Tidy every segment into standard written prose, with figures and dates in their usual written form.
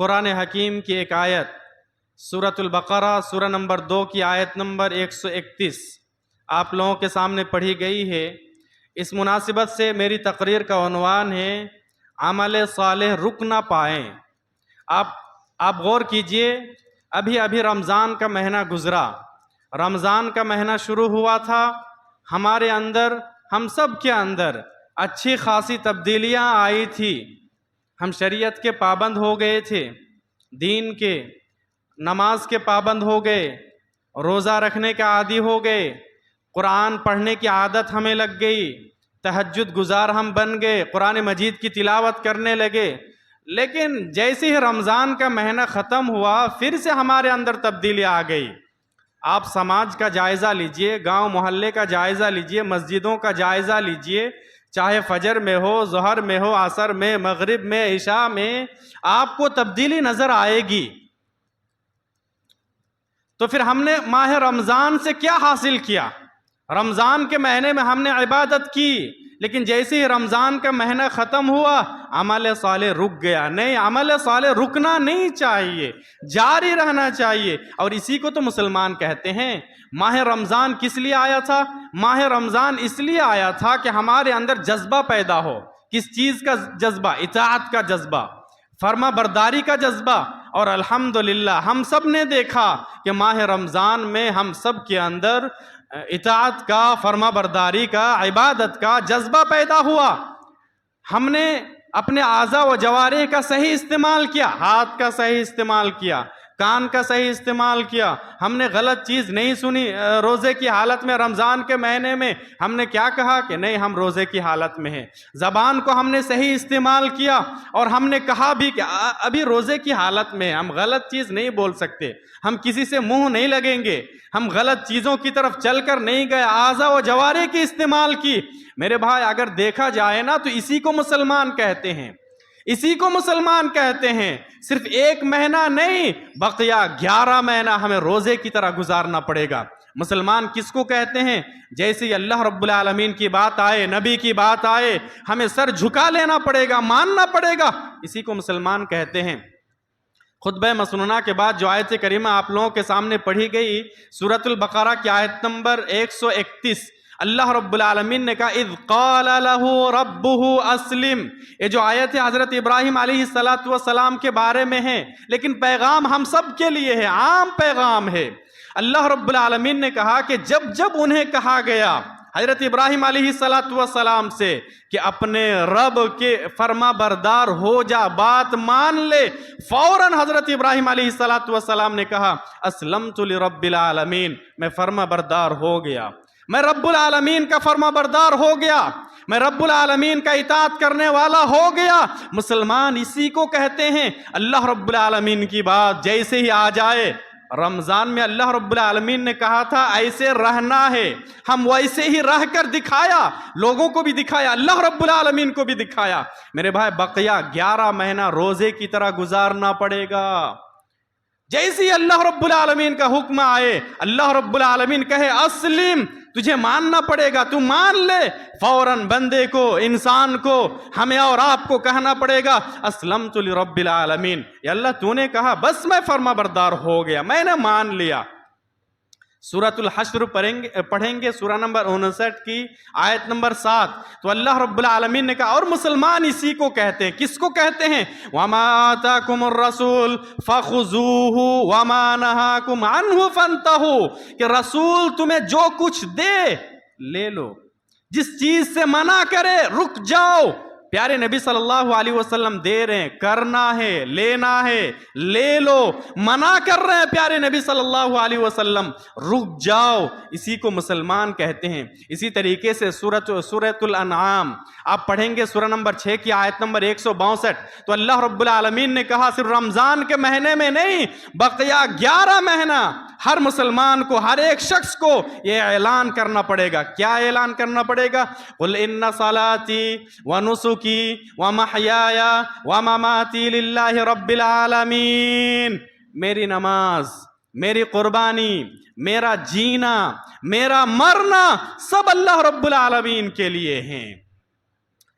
قرآن حکیم کی ایک آیت سورۃ البقرہ سورہ نمبر 2 کی آیت نمبر 131 آپ لوگوں کے سامنے پڑھی گئی ہے۔ اس مناسبت سے میری تقریر کا عنوان ہے عمل صالح رک نہ پائیں۔ آپ غور کیجئے، ابھی رمضان کا مہینہ گزرا، رمضان کا مہینہ شروع ہوا تھا، ہمارے اندر، ہم سب کے اندر اچھی خاصی تبدیلیاں آئی تھی۔ ہم شریعت کے پابند ہو گئے تھے، دین کے، نماز کے پابند ہو گئے، روزہ رکھنے کے عادی ہو گئے، قرآن پڑھنے کی عادت ہمیں لگ گئی، تہجد گزار ہم بن گئے، قرآن مجید کی تلاوت کرنے لگے۔ لیکن جیسے ہی رمضان کا مہینہ ختم ہوا، پھر سے ہمارے اندر تبدیلی آ گئی۔ آپ سماج کا جائزہ لیجئے، گاؤں محلے کا جائزہ لیجئے، مسجدوں کا جائزہ لیجئے، چاہے فجر میں ہو، ظہر میں ہو، عصر میں، مغرب میں، عشاء میں، آپ کو تبدیلی نظر آئے گی۔ تو پھر ہم نے ماہ رمضان سے کیا حاصل کیا؟ رمضان کے مہینے میں ہم نے عبادت کی، لیکن جیسے ہی رمضان کا مہینہ ختم ہوا، عمل صالح رک گیا۔ نہیں، عمل صالح رکنا نہیں چاہیے، جاری رہنا چاہیے۔ اور اسی کو تو مسلمان کہتے ہیں۔ ماہ رمضان کس لیے آیا تھا؟ ماہ رمضان اس لیے آیا تھا کہ ہمارے اندر جذبہ پیدا ہو۔ کس چیز کا جذبہ؟ اطاعت کا جذبہ، فرما برداری کا جذبہ۔ اور الحمدللہ ہم سب نے دیکھا کہ ماہ رمضان میں ہم سب کے اندر اطاعت کا، فرما برداری کا، عبادت کا جذبہ پیدا ہوا۔ ہم نے اپنے اعضاء و جوارح کا صحیح استعمال کیا، ہاتھ کا صحیح استعمال کیا، کان کا صحیح استعمال کیا۔ ہم نے غلط چیز نہیں سنی روزے کی حالت میں۔ رمضان کے مہینے میں ہم نے کیا کہا کہ نہیں، ہم روزے کی حالت میں ہیں۔ زبان کو ہم نے صحیح استعمال کیا، اور ہم نے کہا بھی کہ ابھی روزے کی حالت میں ہم غلط چیز نہیں بول سکتے، ہم کسی سے منہ نہیں لگیں گے، ہم غلط چیزوں کی طرف چل کر نہیں گئے، اعضاء و جوارح کی استعمال کی۔ میرے بھائی، اگر دیکھا جائے نا تو اسی کو مسلمان کہتے ہیں، اسی کو مسلمان کہتے ہیں۔ صرف ایک مہینہ نہیں، بقیہ 11 مہینہ ہمیں روزے کی طرح گزارنا پڑے گا۔ مسلمان کس کو کہتے ہیں؟ جیسے ہی اللہ رب العالمین کی بات آئے، نبی کی بات آئے، ہمیں سر جھکا لینا پڑے گا، ماننا پڑے گا، اسی کو مسلمان کہتے ہیں۔ خطبہ مسنونہ کے بعد جو آیت کریمہ آپ لوگوں کے سامنے پڑھی گئی، سورۃ البقرہ کی آیت نمبر 131، اللہ رب العالمین نے کہا اذ قال له ربه اسلم۔ یہ جو آیت ہے حضرت ابراہیم علیہ السلام کے بارے میں ہے، لیکن پیغام ہم سب کے لیے ہے، عام پیغام ہے۔ اللہ رب العالمین نے کہا کہ جب انہیں کہا گیا حضرت ابراہیم علیہ السلام سے کہ اپنے رب کے فرما بردار ہو جا، بات مان لے، فوراً حضرت ابراہیم علیہ السلام نے کہا اسلمت لرب العالمین، میں فرما بردار ہو گیا، میں رب العالمین کا فرما بردار ہو گیا، میں رب العالمین کا اطاعت کرنے والا ہو گیا۔ مسلمان اسی کو کہتے ہیں۔ اللہ رب العالمین کی بات جیسے ہی آ جائے، رمضان میں اللہ رب العالمین نے کہا تھا ایسے رہنا ہے، ہم ویسے ہی رہ کر دکھایا، لوگوں کو بھی دکھایا، اللہ رب العالمین کو بھی دکھایا۔ میرے بھائی، بقیہ 11 مہینہ روزے کی طرح گزارنا پڑے گا۔ جیسے ہی اللہ رب العالمین کا حکم آئے، اللہ رب العالمین کہے اسلم، تجھے ماننا پڑے گا، تو مان لے، فوراً بندے کو، انسان کو، ہمیں اور آپ کو کہنا پڑے گا اسلمت لرب العالمین، یا اللہ تو نے کہا، بس میں فرما بردار ہو گیا، میں نے مان لیا۔ سورۃ الحشر پڑھیں گے، سورہ نمبر 59 کی آیت نمبر 7، تو اللہ رب العالمین نے کہا، اور مسلمان اسی کو کہتے ہیں۔ کس کو کہتے ہیں؟ وَمَا آتَاكُمُ الرَّسُولُ فَخُذُوهُ وَمَا نَهَاكُمْ عَنْهُ فَانْتَهُوا، کہ رسول تمہیں جو کچھ دے لے لو، جس چیز سے منع کرے رک جاؤ۔ پیارے نبی صلی اللہ علیہ وسلم دے رہے ہیں، کرنا ہے، لینا ہے، لے لو۔ منع کر رہے ہیں پیارے نبی صلی اللہ علیہ وسلم، رک جاؤ، اسی کو مسلمان کہتے ہیں۔ اسی طریقے سے سورۃ الانعام آپ پڑھیں گے، سورہ نمبر 6 کی آیت نمبر 162، تو اللہ رب العالمین نے کہا صرف رمضان کے مہینے میں نہیں، بقیہ 11 مہینہ ہر مسلمان کو، ہر ایک شخص کو یہ اعلان کرنا پڑے گا۔ کیا اعلان کرنا پڑے گا؟ قُلْ إِنَّ صَلَاتِي وَنُسُكِي وَمَحْيَايَ وَمَمَاتِي لِلَّهِ رَبِّ الْعَالَمِينَ، میری نماز، میری قربانی، میرا جینا، میرا مرنا، سب اللہ رب العالمین کے لیے ہیں۔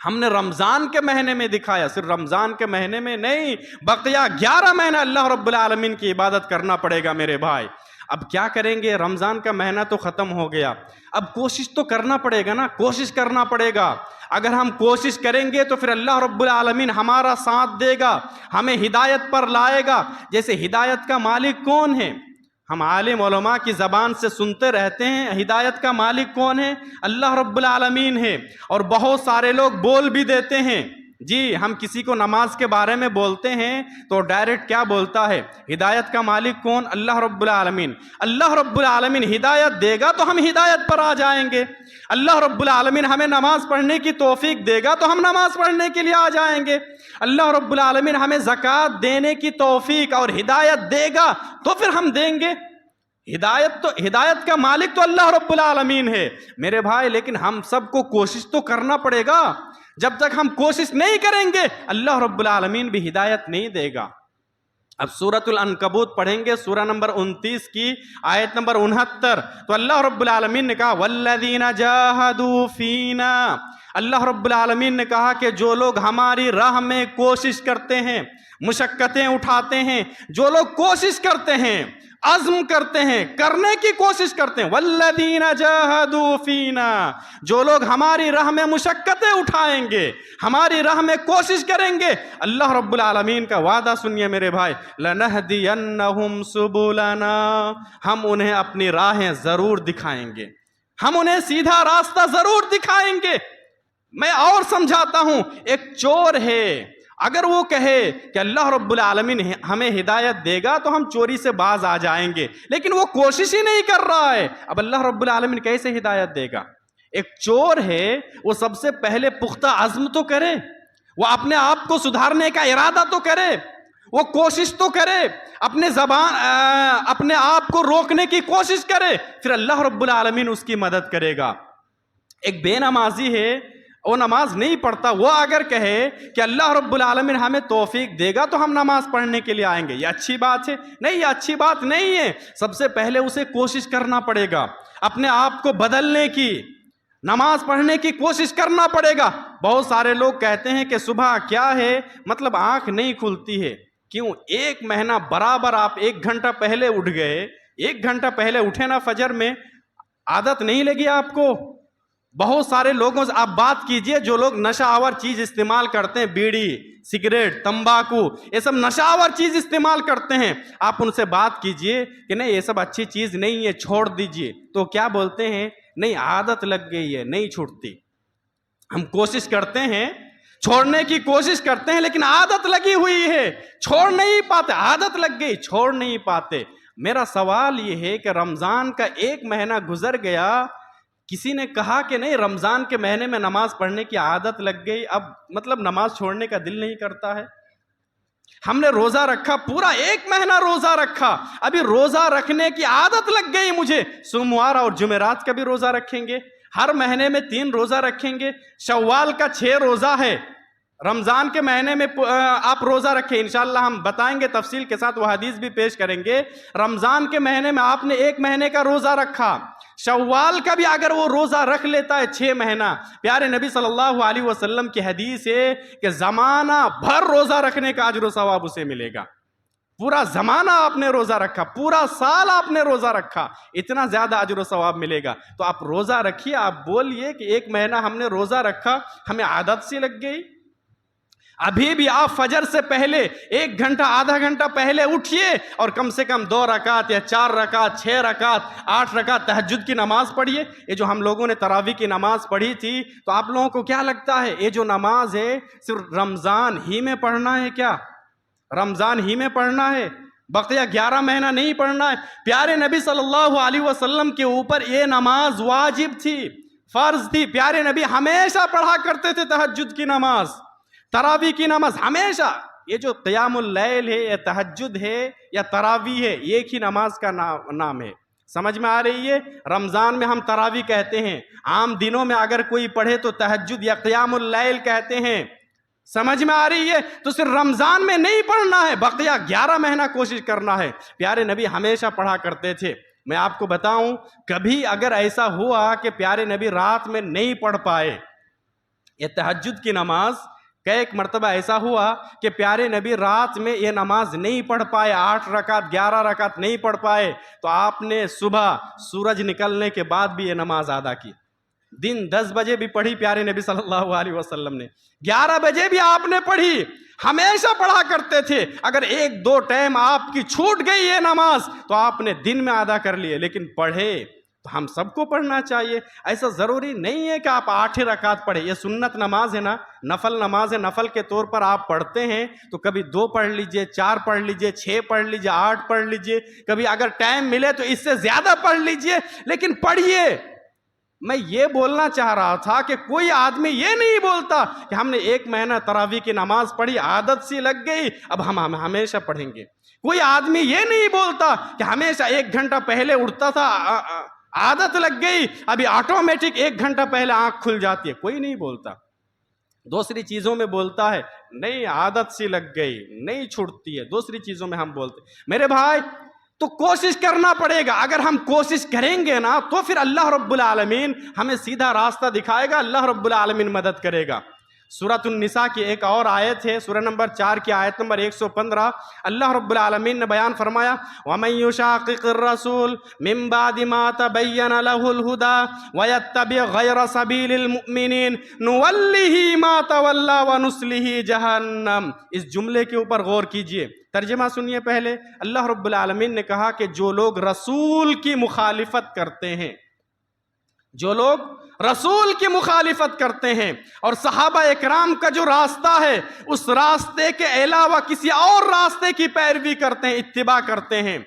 ہم نے رمضان کے مہینے میں دکھایا، صرف رمضان کے مہینے میں نہیں، بقیہ 11 مہینہ اللہ رب العالمین کی عبادت کرنا پڑے گا میرے بھائی۔ اب کیا کریں گے؟ رمضان کا مہینہ تو ختم ہو گیا، اب کوشش تو کرنا پڑے گا نا، کوشش کرنا پڑے گا۔ اگر ہم کوشش کریں گے تو پھر اللہ رب العالمین ہمارا ساتھ دے گا، ہمیں ہدایت پر لائے گا۔ جیسے ہدایت کا مالک کون ہے؟ ہم عالم علماء کی زبان سے سنتے رہتے ہیں، ہدایت کا مالک کون ہے؟ اللہ رب العالمین ہے۔ اور بہت سارے لوگ بول بھی دیتے ہیں، جی ہم کسی کو نماز کے بارے میں بولتے ہیں تو ڈائریکٹ کیا بولتا ہے؟ ہدایت کا مالک کون؟ اللہ رب العالمین۔ اللہ رب العالمین ہدایت دے گا تو ہم ہدایت پر آ جائیں گے۔ اللہ رب العالمین ہمیں نماز پڑھنے کی توفیق دے گا تو ہم نماز پڑھنے کے لیے آ جائیں گے۔ اللہ رب العالمین ہمیں زکوٰۃ دینے کی توفیق اور ہدایت دے گا تو پھر ہم دیں گے۔ ہدایت کا مالک تو اللہ رب العالمین ہے میرے بھائی، لیکن ہم سب کو کوشش تو کرنا پڑے گا۔ جب تک ہم کوشش نہیں کریں گے اللہ رب العالمین بھی ہدایت نہیں دے گا۔ اب سورۃ العنکبوت پڑھیں گے، سورہ نمبر 29 کی آیت نمبر 69، تو اللہ رب العالمین نے کہا والذین جاہدوا فینا، اللہ رب العالمین نے کہا کہ جو لوگ ہماری راہ میں کوشش کرتے ہیں، مشقتیں اٹھاتے ہیں، جو لوگ کوشش کرتے ہیں، عزم کرتے ہیں، کرنے کی کوشش کرتے ہیں، والذین جاہدوا فینا، جو لوگ ہماری راہ میں مشقتیں اٹھائیں گے، ہماری راہ میں کوشش کریں گے، اللہ رب العالمین کا وعدہ سنیے میرے بھائی، لنہدینہم سبلنا، ہم انہیں اپنی راہیں ضرور دکھائیں گے، ہم انہیں سیدھا راستہ ضرور دکھائیں گے۔ میں اور سمجھاتا ہوں، ایک چور ہے، اگر وہ کہے کہ اللہ رب العالمین ہمیں ہدایت دے گا تو ہم چوری سے باز آ جائیں گے، لیکن وہ کوشش ہی نہیں کر رہا ہے، اب اللہ رب العالمین کیسے ہدایت دے گا؟ ایک چور ہے، وہ سب سے پہلے پختہ عزم تو کرے، وہ اپنے آپ کو سدھارنے کا ارادہ تو کرے، وہ کوشش تو کرے، اپنے آپ کو روکنے کی کوشش کرے، پھر اللہ رب العالمین اس کی مدد کرے گا۔ ایک بے نمازی ہے، وہ نماز نہیں پڑھتا، وہ اگر کہے کہ اللہ رب العالمین ہمیں توفیق دے گا تو ہم نماز پڑھنے کے لیے آئیں گے، یہ اچھی بات ہے؟ نہیں، یہ اچھی بات نہیں ہے۔ سب سے پہلے اسے کوشش کرنا پڑے گا، اپنے آپ کو بدلنے کی، نماز پڑھنے کی کوشش کرنا پڑے گا۔ بہت سارے لوگ کہتے ہیں کہ صبح کیا ہے، مطلب آنکھ نہیں کھلتی ہے، کیوں؟ 1 مہینہ برابر آپ 1 گھنٹہ پہلے اٹھ گئے، 1 گھنٹہ پہلے اٹھے نا فجر میں، عادت نہیں لگی آپ کو؟ بہت سارے لوگوں سے آپ بات کیجئے جو لوگ نشہ آور چیز استعمال کرتے ہیں، بیڑی، سگریٹ، تمباکو، یہ سب نشہ آور چیز استعمال کرتے ہیں، آپ ان سے بات کیجئے کہ نہیں یہ سب اچھی چیز نہیں ہے، چھوڑ دیجئے، تو کیا بولتے ہیں؟ نہیں عادت لگ گئی ہے، نہیں چھوڑتی۔ ہم کوشش کرتے ہیں، چھوڑنے کی کوشش کرتے ہیں، لیکن عادت لگی ہوئی ہے، چھوڑ نہیں پاتے، عادت لگ گئی، چھوڑ نہیں پاتے۔ میرا سوال یہ ہے کہ رمضان کا 1 مہینہ گزر گیا، کسی نے کہا کہ نہیں رمضان کے مہینے میں نماز پڑھنے کی عادت لگ گئی، اب مطلب نماز چھوڑنے کا دل نہیں کرتا ہے؟ ہم نے روزہ رکھا، پورا 1 مہینہ روزہ رکھا، ابھی روزہ رکھنے کی عادت لگ گئی مجھے، سوموار اور جمعرات کا بھی روزہ رکھیں گے، ہر مہینے میں 3 روزہ رکھیں گے، شوال کا 6 روزہ ہے، رمضان کے مہینے میں آپ روزہ رکھیں، انشاءاللہ ہم بتائیں گے تفصیل کے ساتھ، وہ حدیث بھی پیش کریں گے۔ رمضان کے مہینے میں آپ نے 1 مہینے کا روزہ رکھا، شوال کا بھی اگر وہ روزہ رکھ لیتا ہے 6 مہینہ، پیارے نبی صلی اللہ علیہ وسلم کی حدیث ہے کہ زمانہ بھر روزہ رکھنے کا اجر و ثواب اسے ملے گا۔ پورا زمانہ آپ نے روزہ رکھا، پورا سال آپ نے روزہ رکھا، اتنا زیادہ اجر و ثواب ملے گا۔ تو آپ روزہ رکھیے، آپ بولیے کہ 1 مہینہ ہم نے روزہ رکھا، ہمیں عادت سی لگ گئی۔ ابھی بھی آپ فجر سے پہلے 1 گھنٹہ آدھا گھنٹہ پہلے اٹھیے اور کم سے کم 2 رکعت یا 4 رکعت 6 رکعت 8 رکعت تہجد کی نماز پڑھیے۔ یہ جو ہم لوگوں نے تراویح کی نماز پڑھی تھی، تو آپ لوگوں کو کیا لگتا ہے یہ جو نماز ہے صرف رمضان ہی میں پڑھنا ہے کیا؟ رمضان ہی میں پڑھنا ہے، بقیہ 11 مہینہ نہیں پڑھنا ہے؟ پیارے نبی صلی اللہ علیہ وسلم کے اوپر یہ نماز واجب تھی، فرض تھی، پیارے نبی ہمیشہ پڑھا کرتے تھے تہجد کی نماز، تراویح کی نماز ہمیشہ۔ یہ جو قیام اللیل ہے یا تہجد ہے یا تراویح ہے، ایک ہی نماز کا نام ہے، سمجھ میں آ رہی ہے؟ رمضان میں ہم تراویح کہتے ہیں، عام دنوں میں اگر کوئی پڑھے تو تہجد یا قیام اللیل کہتے ہیں، سمجھ میں آ رہی ہے؟ تو صرف رمضان میں نہیں پڑھنا ہے، بقیہ 11 مہینہ کوشش کرنا ہے۔ پیارے نبی ہمیشہ پڑھا کرتے تھے۔ میں آپ کو بتاؤں، کبھی اگر ایسا ہوا کہ پیارے نبی رات میں نہیں پڑھ پائے، یہ تہجد کی نماز کہ ایک مرتبہ ایسا ہوا کہ پیارے نبی رات میں یہ نماز نہیں پڑھ پائے، 8 رکعت 11 رکعت نہیں پڑھ پائے، تو آپ نے صبح سورج نکلنے کے بعد بھی یہ نماز ادا کی. دن 10 بجے بھی پڑھی پیارے نبی صلی اللہ علیہ وسلم نے، 11 بجے بھی آپ نے پڑھی، ہمیشہ پڑھا کرتے تھے. اگر 1-2 ٹائم آپ کی چھوٹ گئی یہ نماز تو آپ نے دن میں ادا کر لیے، لیکن پڑھے تو ہم سب کو پڑھنا چاہیے. ایسا ضروری نہیں ہے کہ آپ 8 رکعت پڑھیں، یہ سنت نماز ہے نا، نفل نماز ہے، نفل کے طور پر آپ پڑھتے ہیں تو کبھی 2 پڑھ لیجئے، 4 پڑھ لیجئے، 6 پڑھ لیجئے، 8 پڑھ لیجئے، کبھی اگر ٹائم ملے تو اس سے زیادہ پڑھ لیجئے، لیکن پڑھیے. میں یہ بولنا چاہ رہا تھا کہ کوئی آدمی یہ نہیں بولتا کہ ہم نے 1 مہینہ تراویح کی نماز پڑھی، عادت سی لگ گئی، اب ہم ہمیشہ پڑھیں گے. کوئی آدمی یہ نہیں بولتا کہ ہمیشہ 1 گھنٹہ پہلے اٹھتا تھا، عادت لگ گئی، ابھی آٹومیٹک 1 گھنٹہ پہلے آنکھ کھل جاتی ہے. کوئی نہیں بولتا. دوسری چیزوں میں بولتا ہے نہیں عادت سی لگ گئی، نہیں چھوٹتی ہے. دوسری چیزوں میں ہم بولتے میرے بھائی تو کوشش کرنا پڑے گا. اگر ہم کوشش کریں گے نا تو پھر اللہ رب العالمین ہمیں سیدھا راستہ دکھائے گا، اللہ رب العالمین مدد کرے گا. سورۃ النساء کی ایک اور آیت ہے، سورہ نمبر 4 کی آیت نمبر 115. اللہ رب العالمین نے بیان فرمایا وَمَن يُشَاقِقِ الرَّسُولَ مِن بَعْدِ مَا تَبَيَّنَ لَهُ الْهُدَى وَيَتَّبِعْ غَيْرَ سَبِيلِ الْمُؤْمِنِينَ نُوَلِّهِ مَا تَوَلَّى وَنُصْلِهِ جَهَنَّمَ. اس جملے کے اوپر غور کیجئے، ترجمہ سنیے. پہلے اللہ رب العالمین نے کہا کہ جو لوگ رسول کی مخالفت کرتے ہیں، جو لوگ رسول کی مخالفت کرتے ہیں اور صحابہ اکرام کا جو راستہ ہے اس راستے کے علاوہ کسی اور راستے کی پیروی کرتے ہیں، اتباع کرتے ہیں.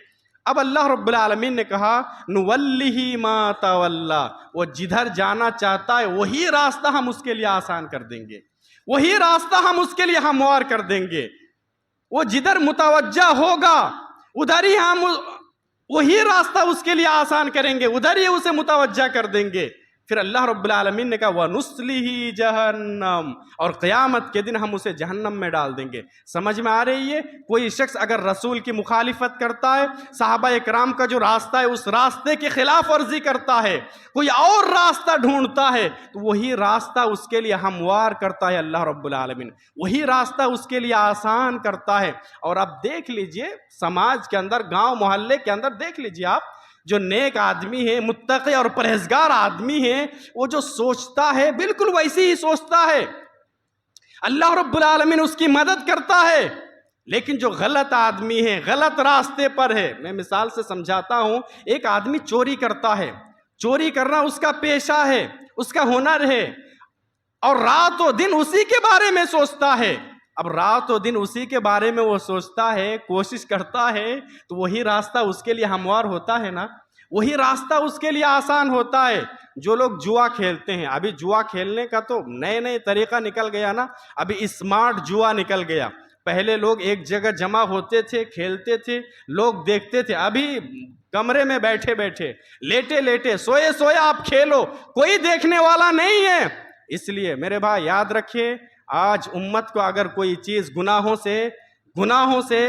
اب اللہ رب العالمین نے کہا نُوَلِّهِ مَا تَوَلَّى، وہ جدھر جانا چاہتا ہے وہی راستہ ہم اس کے لیے آسان کر دیں گے، وہی راستہ ہم اس کے لیے ہموار کر دیں گے. وہ جدھر متوجہ ہوگا ادھر ہی ہم وہی راستہ اس کے لیے آسان کریں گے، ادھر ہی اسے متوجہ کر دیں گے. پھر اللہ رب العالمین نے کہا وَنُصْلِهِ جَهَنَّمَ، اور قیامت کے دن ہم اسے جہنم میں ڈال دیں گے. سمجھ میں آ رہی ہے؟ کوئی شخص اگر رسول کی مخالفت کرتا ہے، صحابہ اکرام کا جو راستہ ہے اس راستے کی خلاف ورزی کرتا ہے، کوئی اور راستہ ڈھونڈتا ہے، تو وہی راستہ اس کے لیے ہموار کرتا ہے اللہ رب العالمین، وہی راستہ اس کے لیے آسان کرتا ہے. اور اب دیکھ لیجئے سماج کے اندر، گاؤں محلے کے اندر دیکھ لیجئے آپ، جو نیک آدمی ہے، متقی اور پرہیزگار آدمی ہے، وہ جو سوچتا ہے بالکل ویسے ہی سوچتا ہے، اللہ رب العالمین اس کی مدد کرتا ہے. لیکن جو غلط آدمی ہے، غلط راستے پر ہے، میں مثال سے سمجھاتا ہوں. ایک آدمی چوری کرتا ہے، چوری کرنا اس کا پیشہ ہے، اس کا ہنر ہے، اور رات و دن اسی کے بارے میں سوچتا ہے. اب رات و دن اسی کے بارے میں وہ سوچتا ہے، کوشش کرتا ہے، تو وہی راستہ اس کے لیے ہموار ہوتا ہے نا، وہی راستہ اس کے لیے آسان ہوتا ہے. جو لوگ جوا کھیلتے ہیں، ابھی جوا کھیلنے کا تو نئے طریقہ نکل گیا نا، ابھی اسمارٹ جوا نکل گیا. پہلے لوگ ایک جگہ جمع ہوتے تھے، کھیلتے تھے، لوگ دیکھتے تھے. ابھی کمرے میں بیٹھے بیٹھے، لیٹے لیٹے، سوئے سوئے آپ کھیلو، کوئی دیکھنے والا نہیں ہے. اس لیے میرے بھائی یاد رکھیے، آج امت کو اگر کوئی چیز گناہوں سے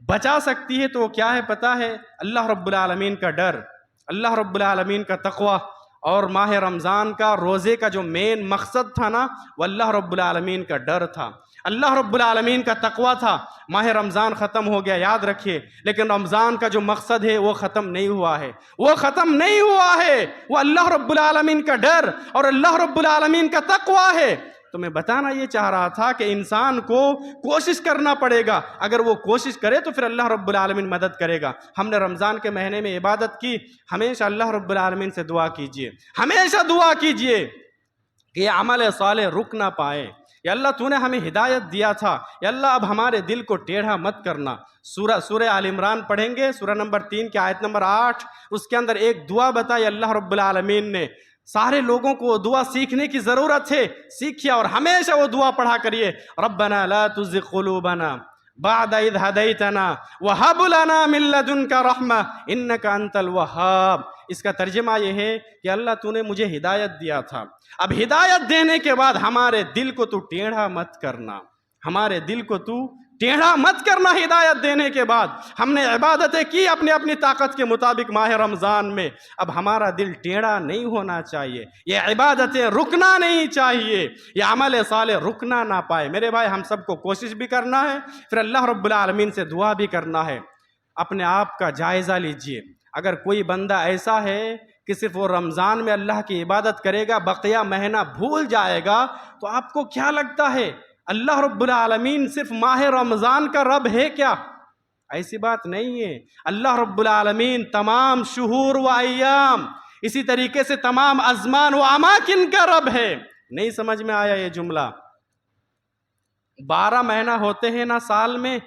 بچا سکتی ہے تو وہ کیا ہے پتہ ہے؟ اللہ رب العالمین کا ڈر، اللہ رب العالمین کا تقوی. اور ماہ رمضان کا روزے کا جو مین مقصد تھا نا، وہ اللہ رب العالمین کا ڈر تھا، اللہ رب العالمین کا تقوی تھا. ماہ رمضان ختم ہو گیا، یاد رکھیے، لیکن رمضان کا جو مقصد ہے وہ ختم نہیں ہوا ہے، وہ ختم نہیں ہوا ہے. وہ اللہ رب العالمین کا ڈر اور اللہ رب العالمین کا تقوی ہے. تو میں بتانا یہ چاہ رہا تھا کہ انسان کو کوشش کرنا پڑے گا. اگر وہ کوشش کرے تو پھر اللہ رب العالمین مدد کرے گا. ہم نے رمضان کے مہینے میں عبادت کی، ہمیشہ اللہ رب العالمین سے دعا کیجئے، ہمیشہ دعا کیجئے کہ یہ عمل صالح رک نہ پائے. یا اللہ تو نے ہمیں ہدایت دیا تھا، یا اللہ اب ہمارے دل کو ٹیڑھا مت کرنا. سورہ آل عمران پڑھیں گے، سورہ نمبر 3 کی آیت نمبر 8. اس کے اندر ایک دعا بتائی اللہ رب العالمین نے. سارے لوگوں کو وہ دعا سیکھنے کی ضرورت ہے، سیکھیے اور ہمیشہ وہ دعا پڑھا کریے. ربنا لا تزغ قلوبنا بعد اذ ہدیتنا وہب لنا من لدنک رحمہ انک انت الوہاب. اس کا ترجمہ یہ ہے کہ اللہ تو نے مجھے ہدایت دیا تھا، اب ہدایت دینے کے بعد ہمارے دل کو تو ٹیڑھا مت کرنا، ہمارے دل کو تو ٹیڑھا مت کرنا ہدایت دینے کے بعد. ہم نے عبادتیں کی اپنی اپنی طاقت کے مطابق ماہ رمضان میں. اب ہمارا دل ٹیڑھا نہیں ہونا چاہیے, یہ عبادتیں رکنا نہیں چاہیے, یہ عمل صالح رکنا نہ پائے. میرے بھائی, ہم سب کو کوشش بھی کرنا ہے, پھر اللہ رب العالمین سے دعا بھی کرنا ہے. اپنے آپ کا جائزہ لیجئے. اگر کوئی بندہ ایسا ہے کہ صرف وہ رمضان میں اللہ کی عبادت کرے گا, بقیہ مہینہ بھول جائے گا, تو آپ کو کیا لگتا ہے اللہ رب العالمین صرف ماہ رمضان کا رب ہے کیا؟ ایسی بات نہیں ہے. اللہ رب العالمین تمام شہور و ایام, اسی طریقے سے تمام ازمان و اماکن کا رب ہے. نہیں سمجھ میں آیا یہ جملہ؟ 12 مہینہ ہوتے ہیں نا سال میں,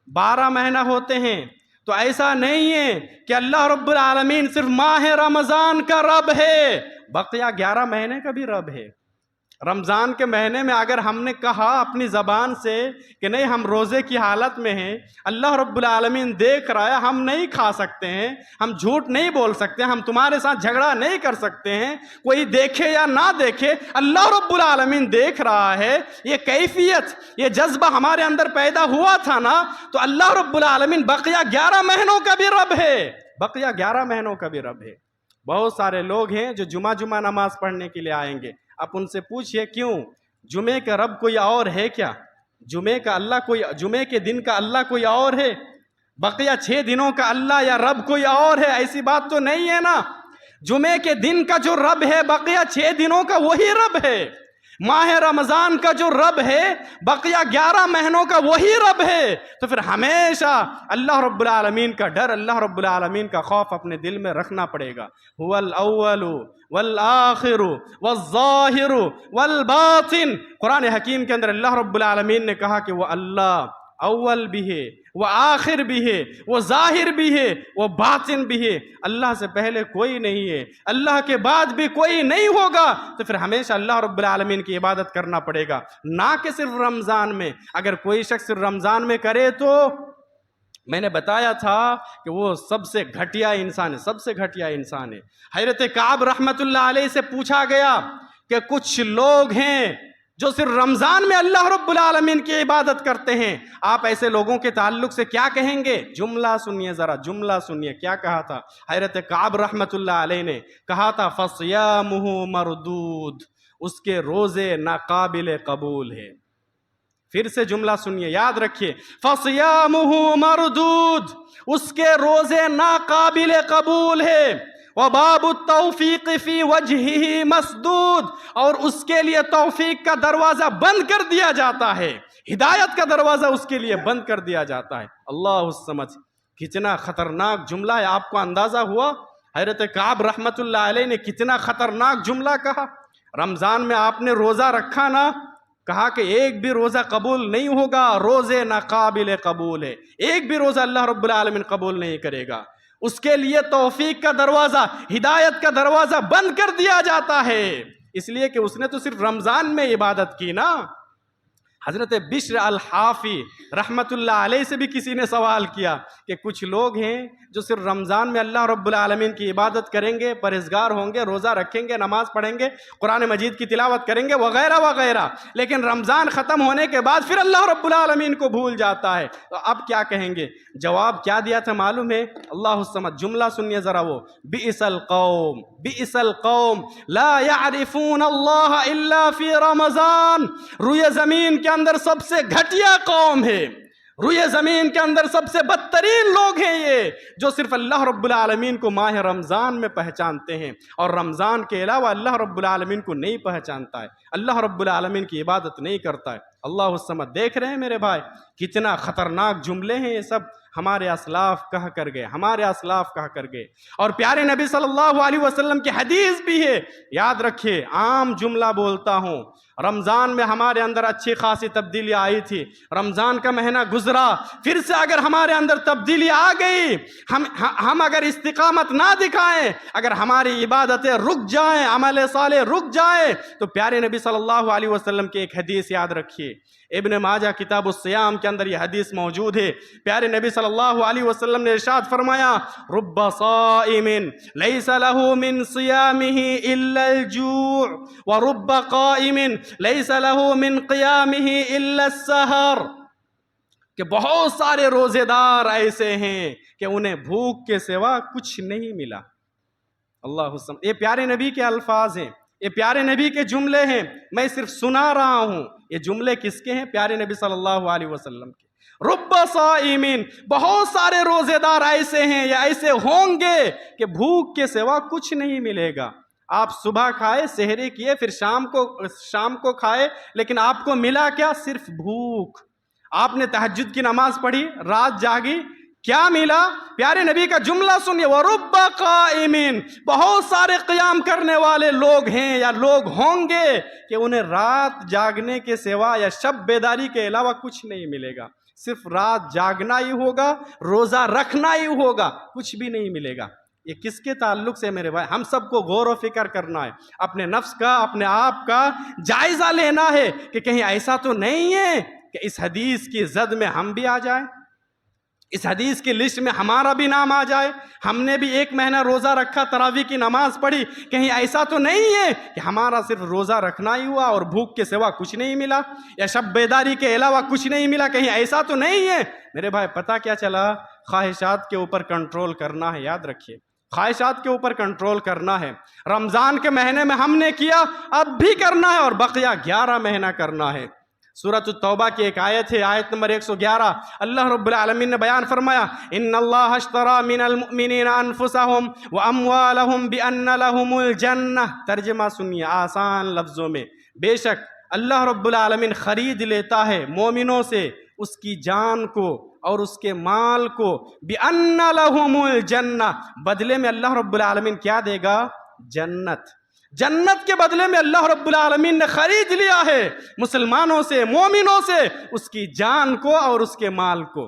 12 مہینہ ہوتے ہیں. تو ایسا نہیں ہے کہ اللہ رب العالمین صرف ماہ رمضان کا رب ہے, بقیہ 11 مہینے کا بھی رب ہے. رمضان کے مہینے میں اگر ہم نے کہا اپنی زبان سے کہ نہیں ہم روزے کی حالت میں ہیں, اللہ رب العالمین دیکھ رہا ہے, ہم نہیں کھا سکتے ہیں, ہم جھوٹ نہیں بول سکتے, ہم تمہارے ساتھ جھگڑا نہیں کر سکتے ہیں, کوئی دیکھے یا نہ دیکھے اللہ رب العالمین دیکھ رہا ہے. یہ کیفیت, یہ جذبہ ہمارے اندر پیدا ہوا تھا نا, تو اللہ رب العالمین بقیہ 11 مہینوں کا بھی رب ہے, بقیہ 11 مہینوں کا بھی رب ہے. بہت سارے لوگ ہیں جو جمعہ نماز پڑھنے کے لیے آئیں گے. آپ ان سے پوچھئے کیوں, جمعے کا رب کوئی اور ہے کیا؟ جمعے کے دن کا اللہ کوئی اور ہے؟ بقیہ 6 دنوں کا اللہ یا رب کوئی اور ہے؟ ایسی بات تو نہیں ہے نا. جمعے کے دن کا جو رب ہے بقیہ 6 دنوں کا وہی رب ہے. ماہ رمضان کا جو رب ہے بقیہ 11 مہینوں کا وہی رب ہے. تو پھر ہمیشہ اللہ رب العالمین کا ڈر, اللہ رب العالمین کا خوف اپنے دل میں رکھنا پڑے گا. هو الاول والآخر والظاہر والباطن. قرآن حکیم کے اندر اللہ رب العالمین نے کہا کہ وہ اللہ اول بھی ہے, وہ آخر بھی ہے, وہ ظاہر بھی ہے, وہ باطن بھی ہے. اللہ سے پہلے کوئی نہیں ہے, اللہ کے بعد بھی کوئی نہیں ہوگا. تو پھر ہمیشہ اللہ رب العالمین کی عبادت کرنا پڑے گا, نہ کہ صرف رمضان میں. اگر کوئی شخص صرف رمضان میں کرے تو میں نے بتایا تھا کہ وہ سب سے گھٹیا انسان ہے, سب سے گھٹیا انسان ہے. حضرت کعب رحمت اللہ علیہ سے پوچھا گیا کہ کچھ لوگ ہیں جو صرف رمضان میں اللہ رب العالمین کی عبادت کرتے ہیں, آپ ایسے لوگوں کے تعلق سے کیا کہیں گے؟ جملہ سنیے, ذرا جملہ سنیے کیا کہا تھا حضرت کعب رحمت اللہ علیہ نے. کہا تھا فصیامہ مردود, اس کے روزے ناقابل قبول ہے. پھر سے جملہ سنیے, یاد رکھیے, فصیامہ مردود, اس کے روزے ناقابل قبول ہے. وباب التوفیق فی وجہہ مسدود, اور اس کے لیے توفیق کا دروازہ بند کر دیا جاتا ہے, ہدایت کا دروازہ اس کے لیے بند کر دیا جاتا ہے. اللہ الصمد, کتنا خطرناک جملہ ہے. آپ کو اندازہ ہوا حضرت کعب رحمت اللہ علیہ نے کتنا خطرناک جملہ کہا؟ رمضان میں آپ نے روزہ رکھا نا, کہا کہ ایک بھی روزہ قبول نہیں ہوگا, روزے ناقابل قبول ہے, ایک بھی روزہ اللہ رب العالمین قبول نہیں کرے گا. اس کے لیے توفیق کا دروازہ, ہدایت کا دروازہ بند کر دیا جاتا ہے, اس لیے کہ اس نے تو صرف رمضان میں عبادت کی نا. حضرت بشر الحافی رحمت اللہ علیہ سے بھی کسی نے سوال کیا کہ کچھ لوگ ہیں جو صرف رمضان میں اللہ رب العالمین کی عبادت کریں گے, پرہیزگار ہوں گے, روزہ رکھیں گے, نماز پڑھیں گے, قرآن مجید کی تلاوت کریں گے وغیرہ وغیرہ, لیکن رمضان ختم ہونے کے بعد پھر اللہ رب العالمین کو بھول جاتا ہے. تو اب کیا کہیں گے؟ جواب کیا دیا تھا معلوم ہے؟ اللہ الصمد, جملہ سنیے ذرا, وہ بئس القوم, بئس القوم لا يعرفون اللہ الا فی رمضان. روئے زمین کے اندر سب سے گھٹیا قوم ہے, روئے زمین کے اندر سب سے بدترین لوگ ہیں یہ, جو صرف اللہ رب العالمین کو ماہ رمضان میں پہچانتے ہیں, اور رمضان کے علاوہ اللہ رب العالمین کو نہیں پہچانتا ہے, اللہ رب العالمین کی عبادت نہیں کرتا ہے. اللہ الصمد. دیکھ رہے ہیں میرے بھائی کتنا خطرناک جملے ہیں یہ سب, ہمارے اسلاف کہا کر گئے, ہمارے اسلاف کہا کر گئے. اور پیارے نبی صلی اللہ علیہ وسلم کی حدیث بھی ہے, یاد رکھیے, عام جملہ بولتا ہوں, رمضان میں ہمارے اندر اچھی خاصی تبدیلی آئی تھی, رمضان کا مہینہ گزرا, پھر سے اگر ہمارے اندر تبدیلی آ گئی, ہم اگر استقامت نہ دکھائیں, اگر ہماری عبادتیں رک جائیں, عمل صالح رک جائیں, تو پیارے نبی صلی اللہ علیہ وسلم کی ایک حدیث یاد رکھیے, ابن ماجہ کتاب الصیام کے اندر یہ حدیث موجود ہے. پیارے نبی صلی اللہ علیہ وسلم نے ارشاد فرمایا, رب صائم لیس له من صیامہ الا الجوع ورب قائم لیس له من قیامہ الا السحر. کہ بہت سارے روزے دار ایسے ہیں کہ انہیں بھوک کے سوا کچھ نہیں ملا۔ اللہ، یہ پیارے نبی کے الفاظ ہیں، یہ پیارے نبی کے جملے ہیں، میں صرف سنا رہا ہوں۔ یہ جملے کس کے ہیں؟ پیارے نبی صلی اللہ علیہ وسلم کے۔ رب صائمین، بہت سارے روزے دار ایسے ہیں یا ایسے ہوں گے کہ بھوک کے سوا کچھ نہیں ملے گا۔ آپ صبح کھائے، سحری کیے، پھر شام کو کھائے، لیکن آپ کو ملا کیا؟ صرف بھوک۔ آپ نے تہجد کی نماز پڑھی، رات جاگی، کیا ملا؟ پیارے نبی کا جملہ سنیے، وَرُبَّ قَائِمٍ، بہت سارے قیام کرنے والے لوگ ہیں یا لوگ ہوں گے کہ انہیں رات جاگنے کے سوا یا شب بیداری کے علاوہ کچھ نہیں ملے گا، صرف رات جاگنا ہی ہوگا، روزہ رکھنا ہی ہوگا، کچھ بھی نہیں ملے گا۔ یہ کس کے تعلق سے میرے بھائی؟ ہم سب کو غور و فکر کرنا ہے، اپنے نفس کا، اپنے آپ کا جائزہ لینا ہے کہ کہیں ایسا تو نہیں ہے کہ اس حدیث کی زد میں ہم بھی آ جائیں، اس حدیث کی لسٹ میں ہمارا بھی نام آ جائے، ہم نے بھی 1 مہینہ روزہ رکھا، تراویح کی نماز پڑھی، کہیں ایسا تو نہیں ہے کہ ہمارا صرف روزہ رکھنا ہی ہوا اور بھوک کے سوا کچھ نہیں ملا، یا شب بیداری کے علاوہ کچھ نہیں ملا، کہیں ایسا تو نہیں ہے؟ میرے بھائی پتہ کیا چلا؟ خواہشات کے اوپر کنٹرول کرنا ہے، یاد رکھیے، خواہشات کے اوپر کنٹرول کرنا ہے۔ رمضان کے مہینے میں ہم نے کیا، اب بھی کرنا ہے، اور بقیہ 11 مہینہ کرنا ہے۔ سورۃ التوبہ کی ایک آیت ہے، آیت نمبر 111، اللہ رب العالمین نے بیان فرمایا، ان اللہ اشترى من المؤمنین انفسهم واموالهم بان لهم الجنہ۔ ترجمہ سنیے آسان لفظوں میں، بے شک اللہ رب العالمین خرید لیتا ہے مومنوں سے اس کی جان کو اور اس کے مال کو، بِأَنَّ لَهُمُ الْجَنَّةِ، بدلے میں اللہ رب العالمین کیا دے گا؟ جنت۔ جنت کے بدلے میں اللہ رب العالمین نے خرید لیا ہے مسلمانوں سے، مومنوں سے، اس کی جان کو اور اس کے مال کو۔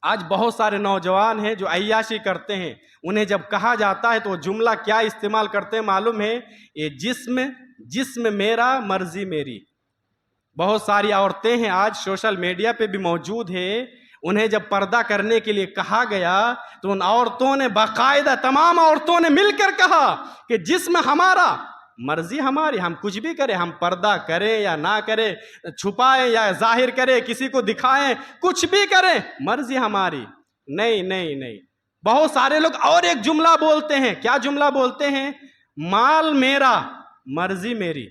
آج بہت سارے نوجوان ہیں جو عیاشی کرتے ہیں، انہیں جب کہا جاتا ہے تو وہ جملہ کیا استعمال کرتے ہیں معلوم ہے؟ یہ جسم میرا، مرضی میری۔ بہت ساری عورتیں ہیں آج سوشل میڈیا پہ بھی موجود ہیں، انہیں جب پردہ کرنے کے لیے کہا گیا تو ان عورتوں نے باقاعدہ، تمام عورتوں نے مل کر کہا کہ جسم ہمارا، مرضی ہماری، ہم کچھ بھی کریں، ہم پردہ کریں یا نہ کریں، چھپائیں یا ظاہر کریں، کسی کو دکھائیں، کچھ بھی کریں، مرضی ہماری۔ نہیں نہیں نہیں، بہت سارے لوگ اور ایک جملہ بولتے ہیں، کیا جملہ بولتے ہیں؟ مال میرا، مرضی میری۔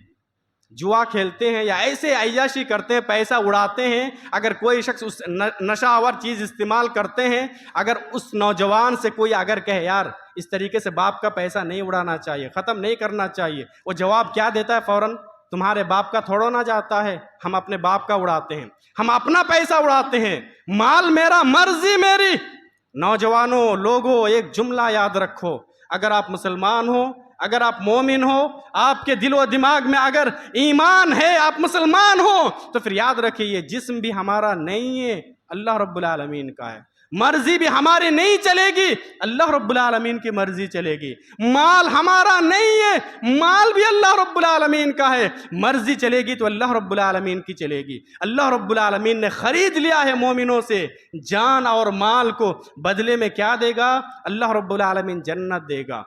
جوا کھیلتے ہیں یا ایسے عیاشی کرتے ہیں، پیسہ اڑاتے ہیں۔ اگر کوئی شخص اس نشہ آور چیز استعمال کرتے ہیں، اگر اس نوجوان سے کوئی اگر کہے یار اس طریقے سے باپ کا پیسہ نہیں اڑانا چاہیے، ختم نہیں کرنا چاہیے، وہ جواب کیا دیتا ہے فوراً؟ تمہارے باپ کا تھوڑا نہ جاتا ہے، ہم اپنے باپ کا اڑاتے ہیں، ہم اپنا پیسہ اڑاتے ہیں، مال میرا، مرضی میری۔ نوجوانوں، لوگوں، ایک جملہ یاد رکھو، اگر آپ مسلمان ہو، اگر آپ مومن ہو، آپ کے دل و دماغ میں اگر ایمان ہے، آپ مسلمان ہو، تو پھر یاد رکھیے یہ جسم بھی ہمارا نہیں ہے، اللہ رب العالمین کا ہے۔ مرضی بھی ہماری نہیں چلے گی، اللہ رب العالمین کی مرضی چلے گی۔ مال ہمارا نہیں ہے، مال بھی اللہ رب العالمین کا ہے، مرضی چلے گی تو اللہ رب العالمین کی چلے گی۔ اللہ رب العالمین نے خرید لیا ہے مومنوں سے جان اور مال کو، بدلے میں کیا دے گا؟ اللہ رب العالمین جنت دے گا۔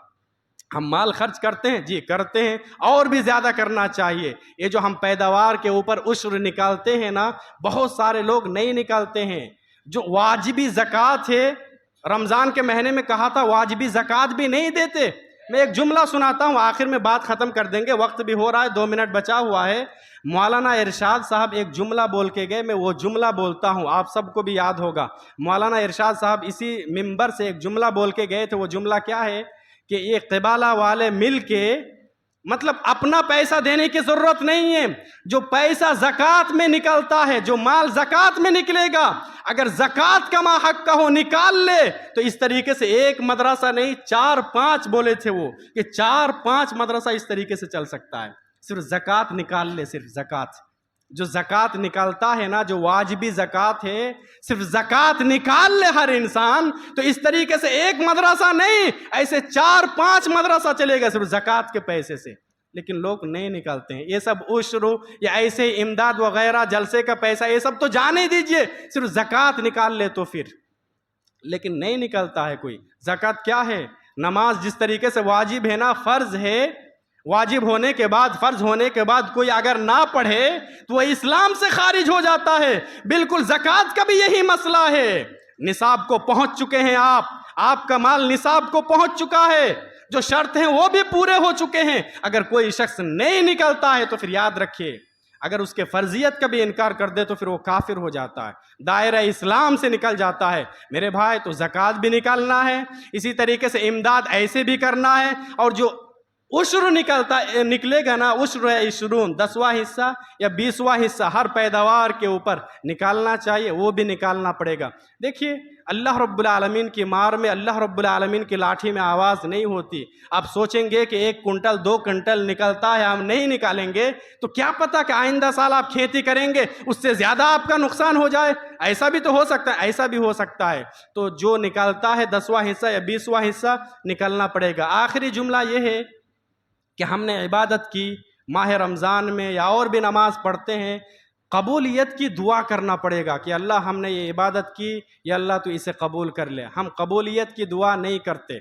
ہم مال خرچ کرتے ہیں، جی کرتے ہیں، اور بھی زیادہ کرنا چاہیے۔ یہ جو ہم پیداوار کے اوپر عشر نکالتے ہیں نا، بہت سارے لوگ نہیں نکالتے ہیں۔ جو واجبی زکوٰۃ ہے، رمضان کے مہینے میں کہا تھا واجبی زکوٰۃ بھی نہیں دیتے۔ میں ایک جملہ سناتا ہوں، آخر میں بات ختم کر دیں گے، وقت بھی ہو رہا ہے، 2 منٹ بچا ہوا ہے۔ مولانا ارشاد صاحب ایک جملہ بول کے گئے، میں وہ جملہ بولتا ہوں، آپ سب کو بھی یاد ہوگا۔ مولانا ارشاد صاحب اسی منبر سے ایک جملہ بول کے گئے تھے، وہ جملہ کیا ہے کہ یہ قبالہ والے مل کے، مطلب اپنا پیسہ دینے کی ضرورت نہیں ہے، جو پیسہ زکوٰۃ میں نکلتا ہے، جو مال زکوٰۃ میں نکلے گا، اگر زکوٰۃ کا ما حق کا ہو نکال لے تو اس طریقے سے ایک مدرسہ نہیں 4-5 بولے تھے وہ، کہ 4-5 مدرسہ اس طریقے سے چل سکتا ہے، صرف زکوٰۃ نکال لے، صرف زکوٰۃ جو زکوٰۃ نکالتا ہے نا، جو واجبی زکوٰۃ ہے، صرف زکوٰۃ نکال لے ہر انسان تو اس طریقے سے ایک مدرسہ نہیں، ایسے 4-5 مدرسہ چلے گا صرف زکوٰۃ کے پیسے سے۔ لیکن لوگ نہیں نکالتے ہیں، یہ سب عشر یا ایسے امداد وغیرہ جلسے کا پیسہ یہ سب تو جانے دیجئے، صرف زکوٰۃ نکال لے تو پھر، لیکن نہیں نکلتا ہے کوئی۔ زکوٰۃ کیا ہے؟ نماز جس طریقے سے واجب ہے نا، فرض ہے، واجب ہونے کے بعد، فرض ہونے کے بعد کوئی اگر نہ پڑھے تو وہ اسلام سے خارج ہو جاتا ہے۔ بالکل زکوٰۃ کا بھی یہی مسئلہ ہے۔ نصاب کو پہنچ چکے ہیں آپ کا مال نصاب کو پہنچ چکا ہے، جو شرط ہیں وہ بھی پورے ہو چکے ہیں، اگر کوئی شخص نہیں نکلتا ہے تو پھر یاد رکھیے اگر اس کے فرضیت کا بھی انکار کر دے تو پھر وہ کافر ہو جاتا ہے، دائرہ اسلام سے نکل جاتا ہے۔ میرے بھائی تو زکوٰۃ بھی نکالنا ہے، اسی طریقے سے امداد ایسے بھی کرنا ہے، اور جو عشر نکلے گا نا، عشر عشرون 10واں حصہ یا 20واں حصہ ہر پیداوار کے اوپر نکالنا چاہیے، وہ بھی نکالنا پڑے گا۔ دیکھیے اللہ رب العالمین کی مار میں، اللہ رب العالمین کی لاٹھی میں آواز نہیں ہوتی۔ آپ سوچیں گے کہ 1 کنٹل 2 کنٹل نکلتا ہے، ہم نہیں نکالیں گے تو کیا پتہ کہ آئندہ سال آپ کھیتی کریں گے اس سے زیادہ آپ کا نقصان ہو جائے، ایسا بھی تو ہو سکتا ہے، ایسا بھی ہو سکتا ہے۔ تو جو نکالتا ہے 10واں حصہ یا 20واں حصہ نکلنا پڑے گا۔ آخری جملہ یہ ہے کہ ہم نے عبادت کی ماہ رمضان میں یا اور بھی نماز پڑھتے ہیں، قبولیت کی دعا کرنا پڑے گا کہ اللہ ہم نے یہ عبادت کی، یا اللہ تو اسے قبول کر لے۔ ہم قبولیت کی دعا نہیں کرتے،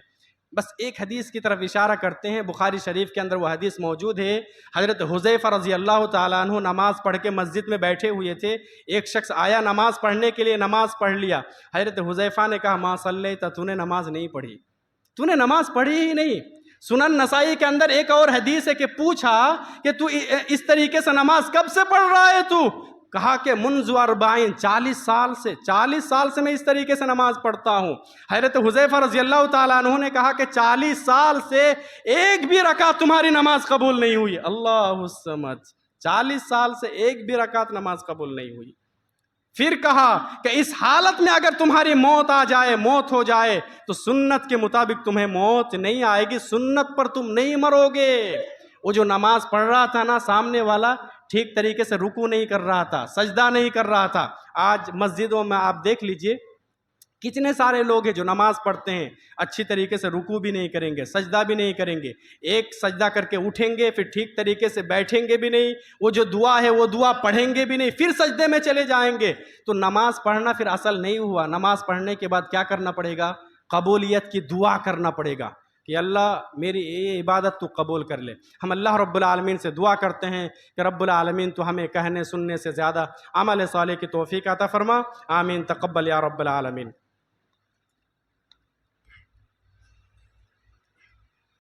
بس ایک حدیث کی طرف اشارہ کرتے ہیں، بخاری شریف کے اندر وہ حدیث موجود ہے۔ حضرت حذیفہ رضی اللہ تعالیٰ عنہ نماز پڑھ کے مسجد میں بیٹھے ہوئے تھے، ایک شخص آیا نماز پڑھنے کے لیے، نماز پڑھ لیا۔ حضرت حذیفہ نے کہا ما صلیت، تو نے نماز نہیں پڑھی، تو نے نماز پڑھی ہی نہیں۔ سنن نسائی کے اندر ایک اور حدیث ہے کہ پوچھا کہ تو اس طریقے سے نماز کب سے پڑھ رہا ہے تو؟ کہا کہ منذ 40 40 سال سے میں اس طریقے سے نماز پڑھتا ہوں۔ حضرت حذیفہ رضی اللہ تعالیٰ عنہ نے کہا کہ 40 سال سے ایک بھی رکعت تمہاری نماز قبول نہیں ہوئی۔ اللہ الصمد، 40 سال سے ایک بھی رکعت نماز قبول نہیں ہوئی۔ پھر کہا کہ اس حالت میں اگر تمہاری موت آ جائے، موت ہو جائے، تو سنت کے مطابق تمہیں موت نہیں آئے گی، سنت پر تم نہیں مرو گے۔ وہ جو نماز پڑھ رہا تھا نا، سامنے والا ٹھیک طریقے سے رکوع نہیں کر رہا تھا، سجدہ نہیں کر رہا تھا۔ آج مسجدوں میں آپ دیکھ لیجئے کتنے سارے لوگ ہیں جو نماز پڑھتے ہیں، اچھی طریقے سے رکوع بھی نہیں کریں گے، سجدہ بھی نہیں کریں گے، ایک سجدہ کر کے اٹھیں گے، پھر ٹھیک طریقے سے بیٹھیں گے بھی نہیں، وہ جو دعا ہے وہ دعا پڑھیں گے بھی نہیں، پھر سجدے میں چلے جائیں گے۔ تو نماز پڑھنا پھر اصل نہیں ہوا۔ نماز پڑھنے کے بعد کیا کرنا پڑے گا؟ قبولیت کی دعا کرنا پڑے گا کہ اللہ میری یہ عبادت تو قبول کر لے۔ ہم اللہ رب العالمین سے دعا کرتے ہیں کہ رب العالمین تو ہمیں کہنے سننے سے زیادہ عمل صالح کی توفیق عطا فرما۔ آمین، تقبل یا رب العالمین۔